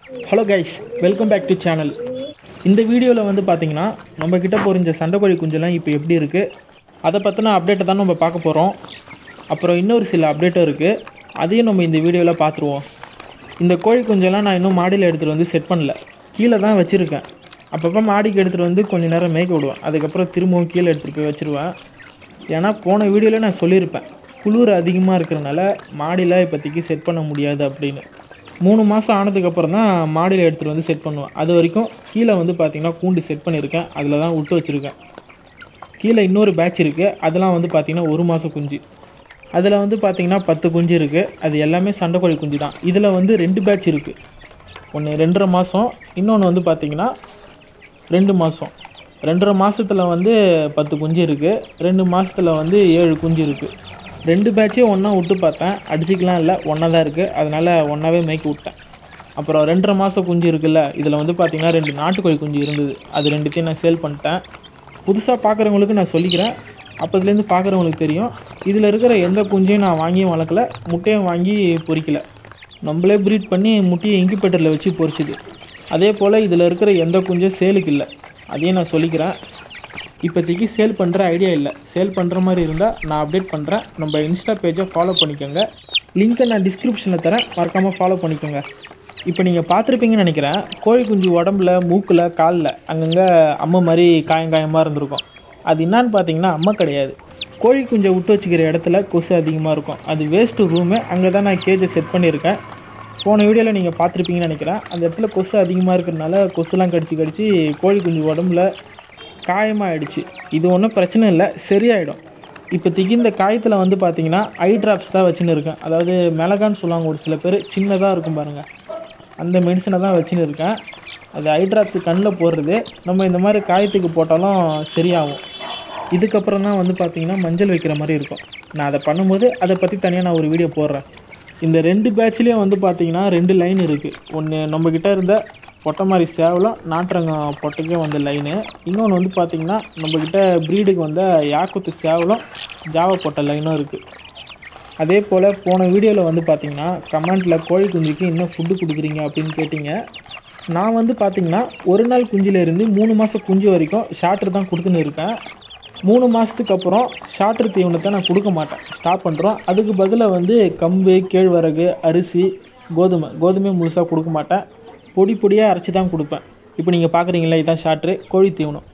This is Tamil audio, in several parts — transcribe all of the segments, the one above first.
Hello guys, welcome back to channel. இந்த வீடியோவில் வந்து பார்த்தீங்கன்னா நம்ம கிட்ட பொறிஞ்ச சண்டைக்கோழி குஞ்செல்லாம் இப்போ எப்படி இருக்குது அதை பற்றின அப்டேட்டை தான் நம்ம பார்க்க போகிறோம். அப்புறம் இன்னொரு சில அப்டேட்டும் இருக்குது, அதையும் நம்ம இந்த வீடியோவில் பார்த்துருவோம். இந்த கோழி குஞ்செல்லாம் நான் இன்னும் மாடியில் எடுத்துகிட்டு வந்து செட் பண்ணல, கீழே தான் வச்சுருக்கேன். அப்பப்போ மாடிக்கு எடுத்துகிட்டு வந்து கொஞ்சம் நேரம் மேய்க்க விடுவேன், அதுக்கப்புறம் திரும்பவும் கீழே எடுத்துகிட்டு போய் வச்சுருவேன். ஏன்னா போன வீடியோவில் நான் சொல்லியிருப்பேன், குளிர் அதிகமாக இருக்கிறனால மாடியில் இப்போதைக்கு செட் பண்ண முடியாது அப்படின்னு. 3 மாதம் ஆனதுக்கப்புறம் தான் மாடியில் எடுத்துகிட்டு வந்து செட் பண்ணுவேன். அது வரைக்கும் கீழே வந்து பார்த்திங்கன்னா கூண்டு செட் பண்ணியிருக்கேன், அதில் தான் விட்டு வச்சுருக்கேன். கீழே இன்னொரு பேட்ச் இருக்குது, அதெல்லாம் வந்து பார்த்திங்கன்னா 1 மாதம் குஞ்சு. அதில் வந்து பார்த்திங்கன்னா 10 குஞ்சு இருக்குது, அது எல்லாமே சண்டைக்கோழி குஞ்சு தான். இதில் வந்து 2 பேட்ச் இருக்குது, ஒன்று 2.5 மாதம், இன்னொன்று வந்து பார்த்திங்கன்னா 2 மாதம். 2.5 மாதத்தில் வந்து 10 குஞ்சு இருக்குது, 2 மாதத்தில் வந்து 7 குஞ்சு இருக்குது. 2 பேட்சையும் ஒன்றா விட்டு பார்த்தேன், அடிச்சிக்கலாம் இல்லை, ஒன்றா தான் இருக்குது, அதனால் ஒன்றாவே மேய்க்க விட்டேன். அப்புறம் 2.5 மாதம் குஞ்சு இருக்குல்ல, இதில் வந்து பார்த்திங்கன்னா 2 நாட்டுக்கோழி குஞ்சு இருந்தது, அது 2த்தையும் நான் சேல் பண்ணிட்டேன். புதுசாக பார்க்குறவங்களுக்கு நான் சொல்லிக்கிறேன், அப்போதுலேருந்து பார்க்குறவங்களுக்கு தெரியும். இதில் இருக்கிற எந்த குஞ்சையும் நான் வாங்கியும் வளர்க்கல, முட்டையும் வாங்கி பொறிக்கலை, நம்மளே ப்ரீட் பண்ணி முட்டையை இன்குபேட்டரில் வச்சு பொறிச்சிது. அதே போல் இதில் இருக்கிற எந்த குஞ்சும் சேலுக்கு இல்லை, அதையும் நான் சொல்லிக்கிறேன். இப்போதைக்கு சேல் பண்ணுற ஐடியா இல்லை, சேல் பண்ணுற மாதிரி இருந்தால் நான் அப்டேட் பண்ணுறேன். நம்ம இன்ஸ்டா பேஜை ஃபாலோ பண்ணிக்கோங்க, லிங்க்கை நான் டிஸ்கிரிப்ஷனில் தரேன், மறக்காமல் ஃபாலோ பண்ணிக்கோங்க. இப்போ நீங்கள் பார்த்துருப்பீங்கன்னு நினைக்கிறேன், கோழி குஞ்சு உடம்புல, மூக்கில், காலில் அங்கங்கே அம்மை மாதிரி காயங்காயமாக இருந்திருக்கும். அது என்னான்னு பார்த்தீங்கன்னா அம்மை கிடையாது, கோழி குஞ்சை விட்டு வச்சுக்கிற இடத்துல கொசு அதிகமாக இருக்கும், அது வேஸ்ட்டு ரூமு, அங்கே தான் நான் கேஜை செட் பண்ணியிருக்கேன். போன வீடியோவில் நீங்கள் பார்த்துருப்பீங்கன்னு நினைக்கிறேன், அந்த இடத்துல கொசு அதிகமாக இருக்கிறதுனால கொசுலாம் கடிச்சு கோழி குஞ்சு உடம்புல காயமாகிடுச்சு. இது ஒன்றும் பிரச்சனை இல்லை, சரியாயிடும். இப்போதைக்கு இந்த காயத்தில் வந்து பார்த்திங்கன்னா ஐ ட்ராப்ஸ் தான் வச்சுன்னு இருக்கேன், அதாவது மிளகான்னு சொல்லுவாங்க ஒரு சில பேர், சின்னதாக இருக்கும் பாருங்கள், அந்த மெடிசனை தான் வச்சுன்னு இருக்கேன். அது ஐ ட்ராப்ஸு கண்ணில் போடுறது, நம்ம இந்த மாதிரி காயத்துக்கு போட்டாலும் சரியாகும். இதுக்கப்புறம் தான் வந்து பார்த்திங்கன்னா மஞ்சள் வைக்கிற மாதிரி இருக்கும். நான் அதை பண்ணும்போது அதை பற்றி தனியாக நான் ஒரு வீடியோ போடுறேன். இந்த 2 பேட்ச்லேயும் வந்து பார்த்திங்கன்னா 2 லைன் இருக்குது. ஒன்று நம்மக்கிட்ட இருந்த பொட்டை மாதிரி சேவலும் நாட்டுரங்கம் பொட்டைக்கும் வந்த லைனு, இன்னொன்று வந்து பார்த்திங்கன்னா நம்மக்கிட்ட ப்ரீடுக்கு வந்த யாக்குத்து சேவலும் ஜாவா பொட்டை லைனும் இருக்குது. அதே போல் போன வீடியோவில் வந்து பார்த்திங்கன்னா கமெண்ட்டில் கோழி குஞ்சுக்கு இன்னும் ஃபுட்டு கொடுக்குறீங்க அப்படின்னு கேட்டிங்க. நான் வந்து பார்த்திங்கன்னா 1 நாள் குஞ்சிலேருந்து 3 மாதம் குஞ்சு வரைக்கும் ஷார்ட்ரு தான் கொடுத்துன்னு இருக்கேன். 3 மாதத்துக்கு அப்புறம் ஷார்ட்ரு தீவனத்தை நான் கொடுக்க மாட்டேன், ஸ்டாப் பண்ணுறோம். அதுக்கு பதிலாக வந்து கம்பு, கேழ்வரகு, அரிசி, கோதுமை முழுசாக கொடுக்க மாட்டேன், பொடி பொடியாக அரைச்சி தான் கொடுப்பேன். இப்போ நீங்கள் பார்க்குறீங்களா, இதுதான் ஷார்ட்ரு கோழி தீவனம்.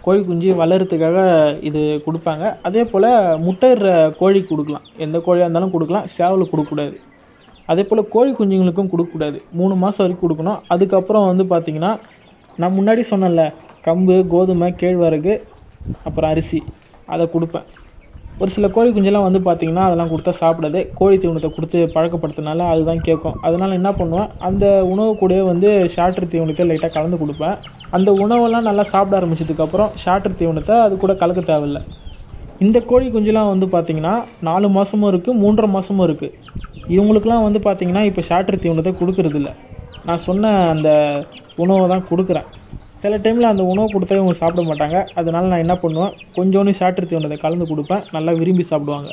கோழி குஞ்சு வளர்கிறதுக்காக இது கொடுப்பாங்க. அதே போல் முட்டையிடுற கோழி கொடுக்கலாம், எந்த கோழியாக இருந்தாலும் கொடுக்கலாம், சேவலுக்கு கொடுக்கக்கூடாது. அதே போல் கோழி குஞ்சுங்களுக்கும் கொடுக்கக்கூடாது, 3 மாதம் வரைக்கும் கொடுக்கணும். அதுக்கப்புறம் வந்து பார்த்திங்கன்னா நான் முன்னாடி சொன்னேன்ல, கம்பு, கோதுமை, கேழ்வரகு, அப்புறம் அரிசி, அதை கொடுப்பேன். ஒரு சில கோழி குஞ்செல்லாம் வந்து பார்த்திங்கன்னா அதெல்லாம் கொடுத்தா சாப்பிடாது, கோழி தீவனத்தை கொடுத்து பழக்கப்படுத்தினால அதுதான் கேட்கும். அதனால் என்ன பண்ணுவேன், அந்த உணவு கூட வந்து ஷார்ட்ரு தீவனத்தை லைட்டாக கலந்து கொடுப்பேன். அந்த உணவெல்லாம் நல்லா சாப்பிட ஆரம்பிச்சதுக்கப்புறம் ஷார்ட்ரு தீவனத்தை அது கூட கலக்க தேவையில்லை. இந்த கோழி குஞ்செலாம் வந்து பார்த்திங்கன்னா 4 மாதமும் இருக்குது, 3.5 மாதமும் இருக்குது. இவங்களுக்குலாம் வந்து பார்த்திங்கன்னா இப்போ ஷார்ட்ரு தீவனத்தை கொடுக்குறதில்ல, நான் சொன்ன அந்த உணவை தான் கொடுக்குறேன். சில டைமில் அந்த உணவு கொடுத்தா இவங்க சாப்பிட மாட்டாங்க, அதனால் நான் என்ன பண்ணுவேன், கொஞ்சோண்டு ஷார்ட்ரு தீவனத்தை கலந்து கொடுப்பேன், நல்லா விரும்பி சாப்பிடுவாங்க.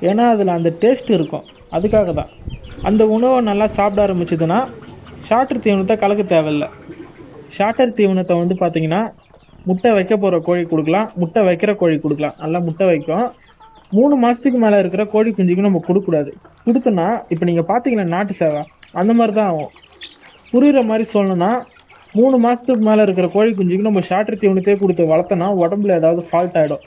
ஏன்னா அதில் அந்த டேஸ்ட் இருக்கும், அதுக்காக தான். அந்த உணவை நல்லா சாப்பிட ஆரம்பிச்சதுன்னா ஷார்ட்ரு தீவனத்தை கலக்க தேவையில்லை. ஷார்ட்ரு தீவனத்தை வந்து பார்த்திங்கன்னா முட்டை வைக்க போகிற கோழி கொடுக்கலாம், முட்டை வைக்கிற கோழி கொடுக்கலாம், நல்லா முட்டை வைக்கும். 3 மாதத்துக்கு மேலே இருக்கிற கோழி குஞ்சுக்கு நம்ம கொடுக்கக்கூடாது. கொடுத்தோன்னா இப்போ நீங்கள் பார்த்தீங்கன்னா நாட்டு சேவை அந்த மாதிரி தான் ஆகும். புரிகிற மாதிரி சொல்லணுன்னா, 3 மாதத்துக்கு மேலே இருக்கிற கோழி குஞ்சுக்கு நம்ம ஷார்ட்ரு தீவனத்தையே கொடுத்து வளர்த்தோன்னா உடம்புல ஏதாவது ஃபால்ட் ஆகிடும்.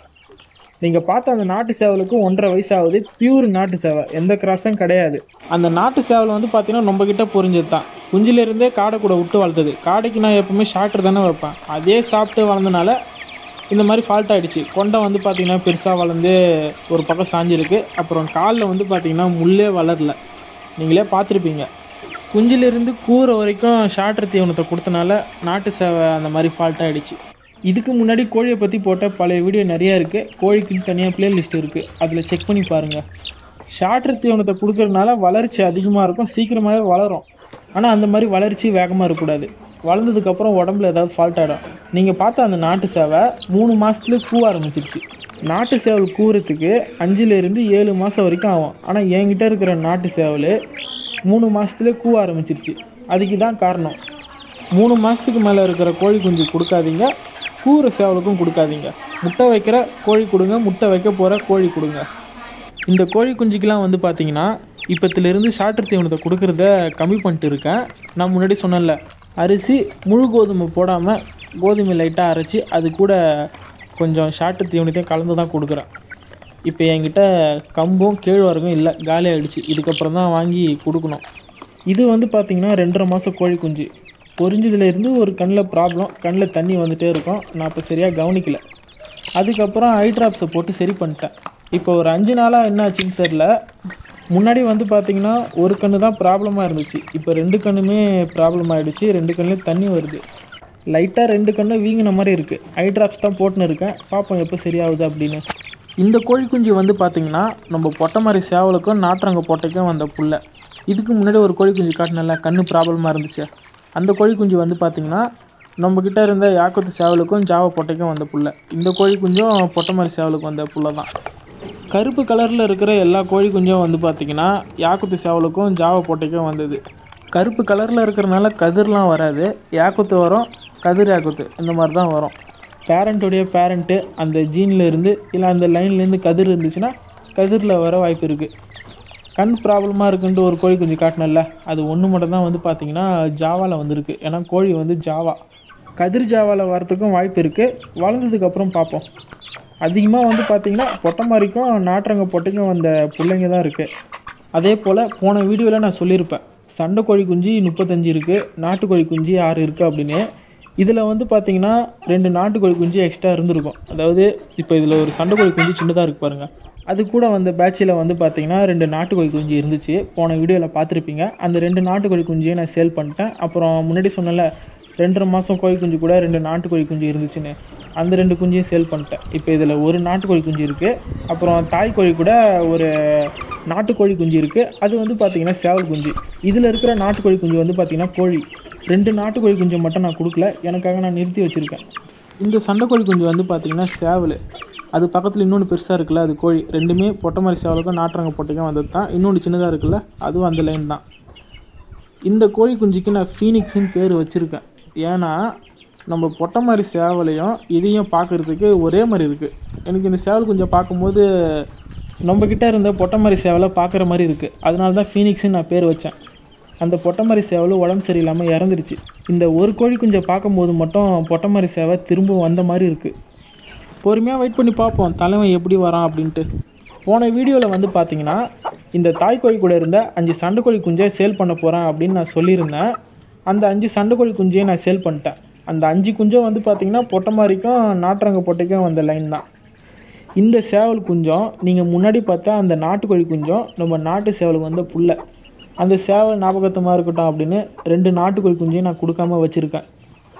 நீங்கள் பார்த்த அந்த நாட்டு சேவலுக்கு 1.5 வயசு ஆகுது, பியூர் நாட்டு சேவை, எந்த கிராஸும் கிடையாது. அந்த நாட்டு சேவல் வந்து பார்த்திங்கன்னா நம்மக்கிட்ட பொரிஞ்சது தான், குஞ்சிலேருந்தே காடை கூட விட்டு வளர்த்தது. காடைக்கு நான் எப்போவுமே ஷார்ட்ரு தானே வைப்பேன், அதே சாப்பிட்டு வளர்ந்தனால இந்த மாதிரி ஃபால்ட் ஆகிடுச்சு. கொண்டை வந்து பார்த்திங்கன்னா பெருசாக வளர்ந்து ஒரு பக்கம் சாஞ்சிருக்கு. அப்புறம் காலில் வந்து பார்த்திங்கன்னா முள்ளே வளரல, நீங்களே பார்த்துருப்பீங்க. குஞ்சிலிருந்து கூற வரைக்கும் ஷார்ட்ரு தீவனத்தை கொடுத்தனால நாட்டு சேவை அந்த மாதிரி ஃபால்ட் ஆகிடுச்சு. இதுக்கு முன்னாடி கோழியை பற்றி போட்ட பழைய வீடியோ நிறையா இருக்குது, கோழிக்குன்னு தனியாக ப்ளேலிஸ்ட் இருக்குது, அதில் செக் பண்ணி பாருங்கள். ஷார்ட்ரு தீவனத்தை கொடுக்கறதுனால வளர்ச்சி அதிகமாக இருக்கும், சீக்கிரமாகவே வளரும். ஆனால் அந்த மாதிரி வளர்ச்சி வேகமாக இருக்கக்கூடாது, வளர்ந்ததுக்கப்புறம் உடம்புல ஏதாவது ஃபால்ட் ஆகிடும். நீங்கள் பார்த்த அந்த நாட்டு சேவை 3 மாதத்துலேயே கூவ ஆரம்பிச்சிருச்சு. நாட்டு சேவல் கூறத்துக்கு 5லேருந்து 7 மாதம் வரைக்கும் ஆகும். ஆனால் என்கிட்ட இருக்கிற நாட்டு சேவல் 3 மாதத்துலேயே கூவ ஆரம்பிச்சிருச்சு. அதுக்கு தான் காரணம். 3 மாதத்துக்கு மேலே இருக்கிற கோழி குஞ்சு கொடுக்காதீங்க, கூற சேவலுக்கும் கொடுக்காதீங்க. முட்டை வைக்கிற கோழி கொடுங்க, முட்டை வைக்க போகிற கோழி கொடுங்க. இந்த கோழி குஞ்சுக்கெலாம் வந்து பார்த்திங்கன்னா இப்போத்துலேருந்து ஷார்ட்ரு தீவனத்தை கொடுக்குறத கம்மி பண்ணிட்டு இருக்கேன். நான் முன்னாடி சொன்னேன்ல, அரிசி முழு கோதுமை போடாமல் கோதுமை லைட்டாக அரைச்சி அது கூட கொஞ்சம் ஷார்ட்ரு தீவனத்தையும் கலந்து தான் கொடுக்குறேன். இப்போ என்கிட்ட கம்பும் கேழ்வரகும் இல்லை, காலி ஆகிடுச்சு. இதுக்கப்புறம் தான் வாங்கி கொடுக்கணும். இது வந்து பார்த்திங்கன்னா 2.5 மாதம் கோழி குஞ்சு. பொரிஞ்சதுலேருந்து ஒரு கண்ணில் ப்ராப்ளம், கண்ணில் தண்ணி வந்துகிட்டே இருக்கும். நான் இப்போ சரியாக கவனிக்கலை. அதுக்கப்புறம் ஐ ட்ராப்ஸை போட்டு சரி பண்ணிட்டேன். இப்போ ஒரு 5 நாளாக என்ன ஆச்சுன்னு தெரில. முன்னாடி வந்து பார்த்திங்கன்னா ஒரு கண்ணு தான் ப்ராப்ளமாக இருந்துச்சு. இப்போ 2 கண்ணுமே ப்ராப்ளம் ஆகிடுச்சு. 2 கண்ணுலேயும் தண்ணி வருது. லைட்டாக 2 கண்ணு வீங்கின மாதிரி இருக்குது. ஐ ட்ராப்ஸ் தான் போட்டுன்னு இருக்கேன். பார்ப்போம் எப்போ சரியாகுது அப்படின்னு. இந்த கோழி குஞ்சு வந்து பார்த்திங்கன்னா நம்ம பொட்டை மாதிரி சேவலுக்கும் நாட்டுறங்க பொட்டைக்கும் வந்த புல்லை. இதுக்கு முன்னாடி ஒரு கோழி குஞ்சு காட்டினல கண்ணு ப்ராப்ளமாக இருந்துச்சு. அந்த கோழி குஞ்சு வந்து பார்த்திங்கன்னா நம்மக்கிட்ட இருந்த யாக்குத்து சேவலுக்கும் ஜாவா பொட்டைக்கும் வந்த புல்லை. இந்த கோழி குஞ்சும் பொட்டை மாதிரி சேவலுக்கு வந்த புல்லை தான். கருப்பு கலரில் இருக்கிற எல்லா கோழி குஞ்சும் வந்து பார்த்திங்கன்னா யாக்குத்து சேவலுக்கும் ஜாவா பொட்டைக்கும் வந்தது. கருப்பு கலரில் இருக்கிறனால கதிர்லாம் வராது. யாக்குத்து வரும், கதிர் யாக்குத்து இந்த மாதிரி தான் வரும். பேரண்ட்டுடைய பேரண்ட்டு அந்த ஜீனில் இருந்து இல்லை அந்த லைன்லேருந்து கதிர் இருந்துச்சுன்னா கதிரில் வர வாய்ப்பு இருக்குது. கண் ப்ராப்ளமாக இருக்குன்ட்டு ஒரு கோழி குஞ்சு காட்டினல, அது ஒன்று மட்டும் தான் வந்து பார்த்திங்கன்னா ஜாவாவில் வந்திருக்கு. ஏன்னா கோழி வந்து ஜாவா, கதிர் ஜாவாவில் வரத்துக்கும் வாய்ப்பு இருக்குது. வளர்ந்ததுக்கப்புறம் பார்ப்போம். அதிகமாக வந்து பார்த்திங்கன்னா பொட்டை மாதிரிக்கும் நாட்டுறங்க பொட்டைக்கும் வந்த பிள்ளைங்க தான் இருக்குது. அதே போல் போன வீடியோவில் நான் சொல்லியிருப்பேன், சண்டை கோழி குஞ்சு 35 இருக்குது, நாட்டுக்கோழி குஞ்சு 6 இருக்குது அப்படின்னு. இதில் வந்து பார்த்திங்கன்னா 2 நாட்டுக்கோழி குஞ்சு எக்ஸ்ட்ரா இருந்திருக்கும். அதாவது இப்போ இதில் ஒரு சண்டை கோழி குஞ்சு சின்னதாக இருக்குது பாருங்கள். அது கூட வந்த பேட்சில் வந்து பார்த்திங்கன்னா 2 நாட்டுக்கோழி குஞ்சு இருந்துச்சு. போன வீடியோவில் பார்த்துருப்பீங்க. அந்த 2 நாட்டுக்கோழி குஞ்சையும் நான் சேல் பண்ணிட்டேன். அப்புறம் முன்னாடி சொன்னல 2.5 மாதம் கோழி குஞ்சு கூட 2 நாட்டுக்கோழி குஞ்சு இருந்துச்சுன்னு, அந்த 2 குஞ்சையும் சேல் பண்ணிட்டேன். இப்போ இதில் ஒரு நாட்டுக்கோழி குஞ்சு இருக்குது. அப்புறம் தாய்க்கோழி கூட ஒரு நாட்டுக்கோழி குஞ்சு இருக்குது. அது வந்து பார்த்திங்கன்னா சேவல் குஞ்சு. இதில் இருக்கிற நாட்டுக்கோழி குஞ்சு வந்து பார்த்திங்கன்னா கோழி. 2 நாட்டுக்கோழி குஞ்சை மட்டும் நான் கொடுக்கல, எனக்காக நான் நிறுத்தி வச்சுருக்கேன். இந்த சண்டைக்கோழி குஞ்சு வந்து பார்த்திங்கன்னா சேவல். அது பக்கத்தில் இன்னொன்று பெருசாக இருக்குல்ல, அது கோழி. ரெண்டுமே பொட்டை மாதிரி சேவலுக்கும் நாட்டுறங்க பொட்டைக்கும் வந்தது தான். இன்னொன்று சின்னதாக இருக்குல்ல, அதுவும் அந்த லைன் தான். இந்த கோழி குஞ்சுக்கு நான் ஃபீனிக்ஸ்ன்னு பேர் வச்சுருக்கேன். ஏன்னா நம்ம பொட்டை மாதிரி சேவலையும் இதையும் பார்க்குறதுக்கு ஒரே மாதிரி இருக்குது. எனக்கு இந்த சேவல் குஞ்சை பார்க்கும்போது நம்மக்கிட்ட இருந்த பொட்டை மாதிரி சேவலை பார்க்குற மாதிரி இருக்குது. அதனால தான் ஃபீனிக்ஸ்ன்னு நான் பேர் வச்சேன். அந்த பொட்டை மாதிரி சேவல் உடம்பு சரியில்லாமல் இறந்துருச்சு. இந்த ஒரு கோழி குஞ்சை பார்க்கும்போது மட்டும் பொட்டை மாதிரி சேவை திரும்ப வந்த மாதிரி இருக்குது. பொறுமையாக வெயிட் பண்ணி பார்ப்போம் தலைவன் எப்படி வரான் அப்படின்ட்டு. போன வீடியோவில் வந்து பார்த்திங்கன்னா இந்த தாய்க்கோழி கூட இருந்த 5 சண்டைக்கோழி குஞ்சை சேல் பண்ண போகிறேன் அப்படின்னு நான் சொல்லியிருந்தேன். அந்த 5 சண்டைக்கோழி குஞ்சையும் நான் சேல் பண்ணிட்டேன். அந்த 5 குஞ்சும் வந்து பார்த்திங்கன்னா பொட்டை மாதிரிக்கும் நாட்டுறங்க பொட்டைக்கும் வந்த லைன் தான். இந்த சேவல் குஞ்சம் நீங்கள் முன்னாடி பார்த்தா அந்த நாட்டுக்கோழி குஞ்சம் நம்ம நாட்டு சேவலுக்கு வந்த புல்லை. அந்த சேவல் ஞாபகத்தமாக இருக்கட்டும் அப்படின்னு 2 நாட்டுக்கோழி குஞ்சையும் நான் கொடுக்காம வச்சுருக்கேன்.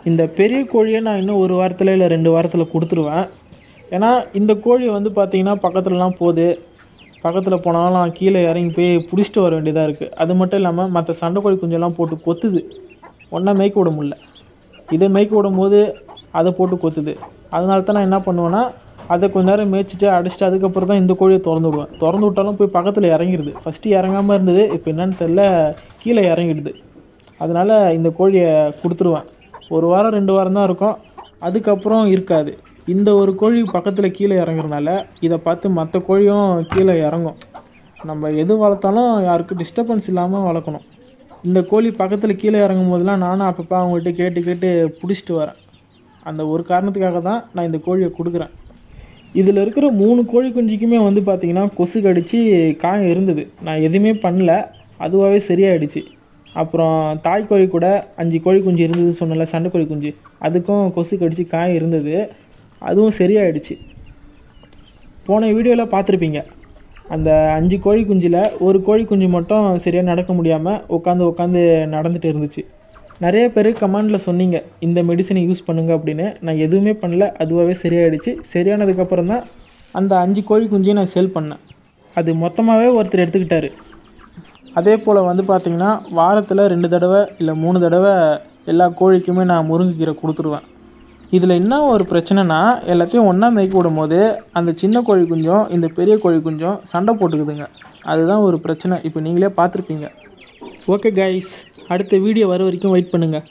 இந்த பெரிய கோழியை நான் இன்னும் 1 வாரத்தில் இல்லை 2 வாரத்தில் கொடுத்துருவேன். ஏன்னா இந்த கோழி வந்து பார்த்திங்கன்னா பக்கத்துலலாம் போகுது. பக்கத்தில் போனாலும் கீழே இறங்கி போய் பிடிச்சிட்டு வர வேண்டியதாக இருக்குது. அது மட்டும் இல்லாமல் மற்ற சண்டைக்கோழி குஞ்செல்லாம் போட்டு கொத்துது. ஒன்றா மேய்க்க விட முடியல. இதை மேய்க்க விடும் போது அதை போட்டு கொத்துது. அதனால தான் நான் என்ன பண்ணுவேன்னா அதை கொஞ்ச நேரம் மேய்ச்சிட்டு அடிச்சுட்டு அதுக்கப்புறம் தான் இந்த கோழியை திறந்து விடுவேன். திறந்து விட்டாலும் போய் பக்கத்தில் இறங்கிடுது. ஃபஸ்ட்டு இறங்காமல் இருந்தது, இப்போ என்னன்னு தெரில கீழே இறங்கிடுது. அதனால் இந்த கோழியை கொடுத்துருவேன். 1 வாரம் 2 வாரம் தான் இருக்கும், அதுக்கப்புறம் இருக்காது. இந்த ஒரு கோழி பக்கத்தில் கீழே இறங்குறதுனால இதை பார்த்து மற்ற கோழியும் கீழே இறங்கும். நம்ம எது வளர்த்தாலும் யாருக்கும் டிஸ்டர்பன்ஸ் இல்லாமல் வளர்க்கணும். இந்த கோழி பக்கத்தில் கீழே இறங்கும் போதெல்லாம் நானும் அப்பப்போ அவங்கள்ட்ட கேட்டு பிடிச்சிட்டு வரேன். அந்த ஒரு காரணத்துக்காக தான் நான் இந்த கோழியை கொடுக்குறேன். இதில் இருக்கிற 3 கோழி குஞ்சுக்குமே வந்து பார்த்திங்கன்னா கொசு கடிச்சு காயம் இருந்தது. நான் எதுவுமே பண்ணல, அதுவாகவே சரியாயிடுச்சு. அப்புறம் தாய்க்கோழி கூட 5 கோழி குஞ்சு இருந்தது சொன்னல, சண்டைக்கோழி குஞ்சு, அதுக்கும் கொசு கடிச்சு காயம் இருந்தது, அதுவும் சரியாயிடுச்சு. போன வீடியோவில் பார்த்துருப்பீங்க. அந்த 5 கோழி குஞ்சில் ஒரு கோழி குஞ்சு மட்டும் சரியாக நடக்க முடியாமல் உட்காந்து நடந்துட்டு இருந்துச்சு. நிறைய பேர் கமெண்டில் சொன்னீங்க இந்த மெடிசனை யூஸ் பண்ணுங்க அப்படின்னு. நான் எதுவுமே பண்ணல, அதுவாகவே சரியாயிடுச்சு. சரியானதுக்கப்புறம் தான் அந்த 5 கோழி குஞ்சையும் நான் சேல் பண்ணேன். அது மொத்தமாகவே ஒருத்தர் எடுத்துக்கிட்டாரு. அதே போல் வந்து பார்த்திங்கன்னா வாரத்தில் 2 தடவை இல்லை 3 தடவை எல்லா கோழிக்குமே நான் முருங்கைக்கீரை கொடுத்துருவேன். இதில் என்ன ஒரு பிரச்சனைனா எல்லாத்தையும் ஒன்றா மேய்க்க விடும் போது அந்த சின்ன கோழி குஞ்சம் இந்த பெரிய கோழி குஞ்சம் சண்டை போட்டுக்குதுங்க. அதுதான் ஒரு பிரச்சனை. இப்போ நீங்களே பார்த்துருப்பீங்க. ஓகே கைஸ், அடுத்த வீடியோ வர வரைக்கும் வெயிட் பண்ணுங்கள்.